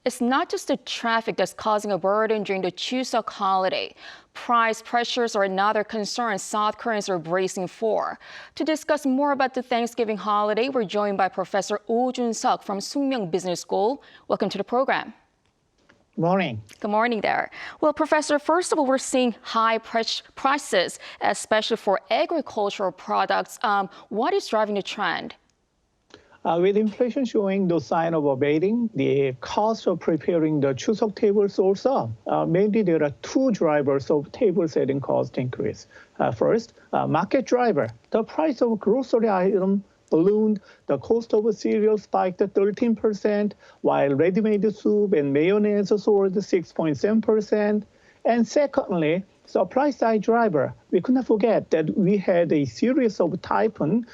It's not just the traffic that's causing a burden during the Chuseok holiday. Price pressures are another concern South Koreans are bracing for. To discuss more about the Thanksgiving holiday, we're joined by Professor Oh Joon-seok from Sookmyung Business School. Welcome to the program. Morning. Good morning there. Well, Professor, first of all, we're seeing high prices, especially for agricultural products. What is driving the trend? With inflation showing no sign of abating, the cost of preparing the Chuseok tables also. Mainly there are two drivers of table setting cost increase. First, market driver. The price of grocery item ballooned. The cost of cereal spiked 13%, while ready-made soup and mayonnaise soared 6.7%. And secondly, supply side driver. We could not forget that we had a series of typhoons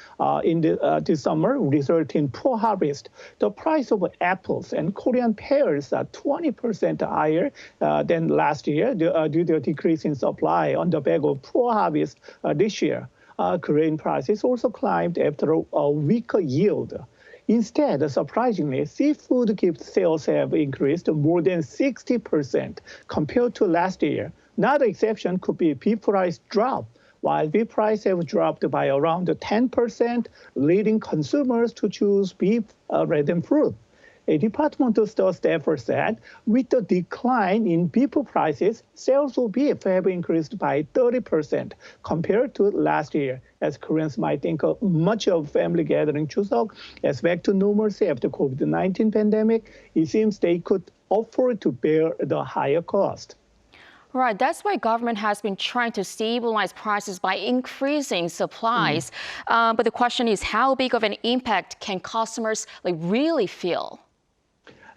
this summer, resulting in poor harvest. The price of apples and Korean pears are 20% higher than last year due to a decrease in supply on the back of poor harvest this year. Grain prices also climbed after a weaker yield. Instead, surprisingly, seafood gift sales have increased more than 60% compared to last year. Another exception could be beef price drop. While beef price have dropped by around 10%, leading consumers to choose beef rather than fruit. A departmental store staffer said, with the decline in beef prices, sales of beef have increased by 30% compared to last year, as Koreans might think much of family gathering Chuseok as back to normalcy after COVID-19 pandemic. It seems they could afford to bear the higher cost. Right, that's why government has been trying to stabilize prices by increasing supplies. But the question is, how big of an impact can customers really feel?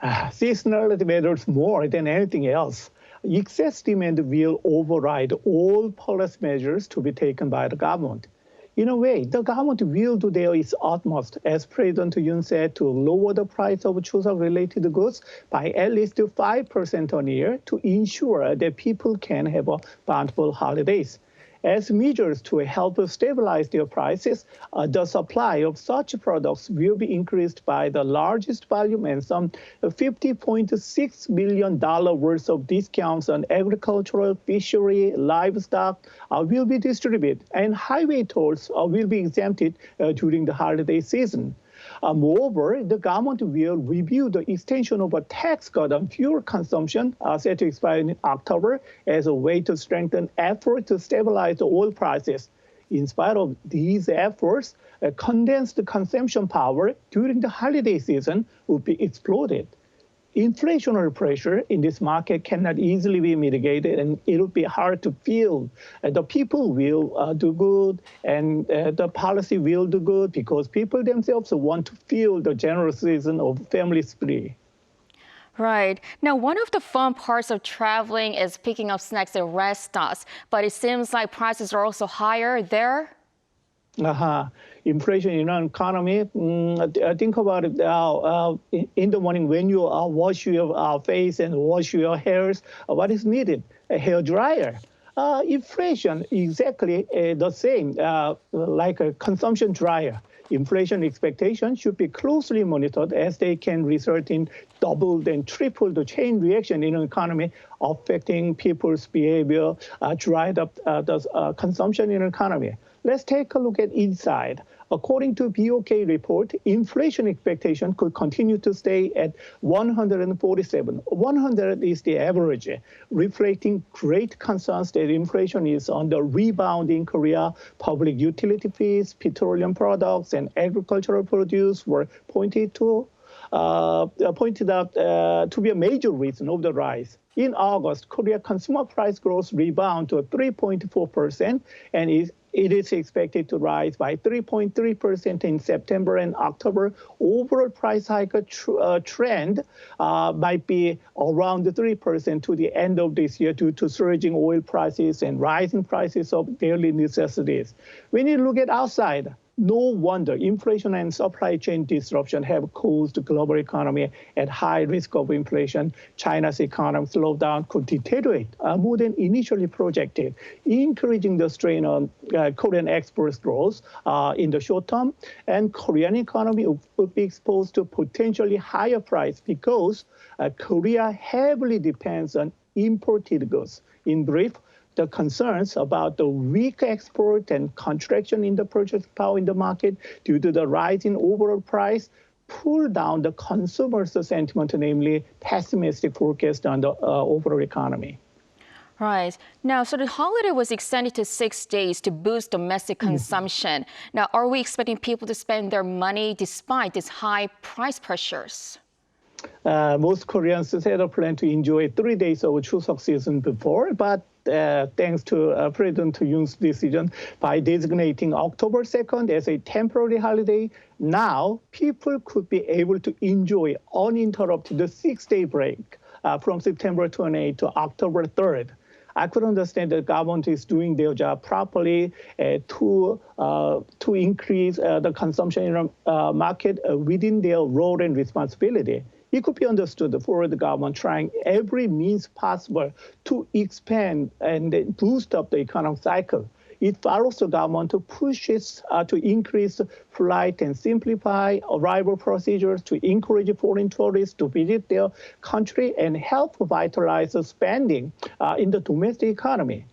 Seasonality matters more than anything else. Excess demand will override all policy measures to be taken by the government. In a way, the government will do its utmost, as President Yoon said, to lower the price of Chuseok-related goods by at least 5% a year to ensure that people can have a bountiful holidays. As measures to help stabilize their prices, the supply of such products will be increased by the largest volume, and some $50.6 million worth of discounts on agricultural, fishery, livestock will be distributed, and highway tolls will be exempted during the holiday season. Moreover, the government will review the extension of a tax cut on fuel consumption set to expire in October as a way to strengthen efforts to stabilize the oil prices. In spite of these efforts, condensed consumption power during the holiday season would be exploded. Inflationary pressure in this market cannot easily be mitigated, and it will be hard to feel. The people will do good, and the policy will do good because people themselves want to feel the generous season of family spree. Right. Now, one of the fun parts of traveling is picking up snacks at restaurants, but it seems like prices are also higher there. Inflation in our economy. Think about it now. In the morning, when you wash your face and wash your hairs, what is needed? A hair dryer. Inflation exactly the same, like a consumption dryer. Inflation expectations should be closely monitored as they can result in doubled and tripled the chain reaction in an economy, affecting people's behavior, dried up the consumption in an economy. Let's take a look at inside. According to BOK report, inflation expectation could continue to stay at 147. 100 is the average, reflecting great concerns that inflation is on the rebound in Korea. Public utility fees, petroleum products, and agricultural produce were pointed out to be a major reason of the rise. In August, Korea consumer price growth rebounded to 3.4%, and it is expected to rise by 3.3% in September and October. Overall price hike trend might be around 3% to the end of this year due to surging oil prices and rising prices of daily necessities. When you look at outside, No wonder inflation and supply chain disruption have caused the global economy at high risk of inflation. China's economic slowdown could deteriorate more than initially projected, increasing the strain on Korean exports growth in the short term. And Korean economy would be exposed to potentially higher price because Korea heavily depends on imported goods. In brief, the concerns about the weak export and contraction in the purchasing power in the market due to the rise in overall price pull down the consumer's sentiment, namely pessimistic forecast on the overall economy. Right. Now, so the holiday was extended to 6 days to boost domestic consumption. Now, are we expecting people to spend their money despite these high price pressures? Most Koreans had a plan to enjoy 3 days of Chuseok season before, but thanks to President Yoon's decision by designating October 2nd as a temporary holiday, now people could be able to enjoy uninterrupted 6-day break from September 28th to October 3rd. I could understand that the government is doing their job properly to increase the consumption in the market within their role and responsibility. It could be understood for the government trying every means possible to expand and boost up the economic cycle. It follows the government to push it to increase flight and simplify arrival procedures to encourage foreign tourists to visit their country and help vitalize spending in the domestic economy.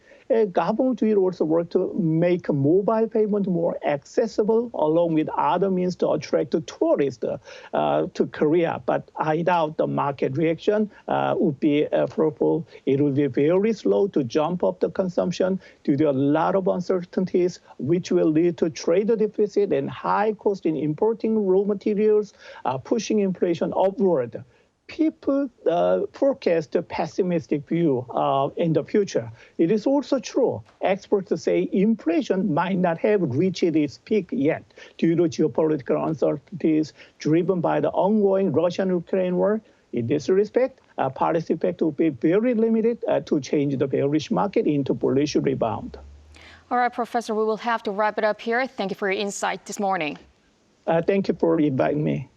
Government will also work to make mobile payment more accessible, along with other means to attract tourists to Korea. But I doubt the market reaction would be fruitful. It will be very slow to jump up the consumption due to a lot of uncertainties, which will lead to trade deficit and high cost in importing raw materials, pushing inflation upward. People forecast a pessimistic view in the future. It is also true. Experts say inflation might not have reached its peak yet due to geopolitical uncertainties driven by the ongoing Russian-Ukraine war. In this respect, policy effect will be very limited to change the bearish market into bullish rebound. All right, Professor, we will have to wrap it up here. Thank you for your insight this morning. Thank you for inviting me.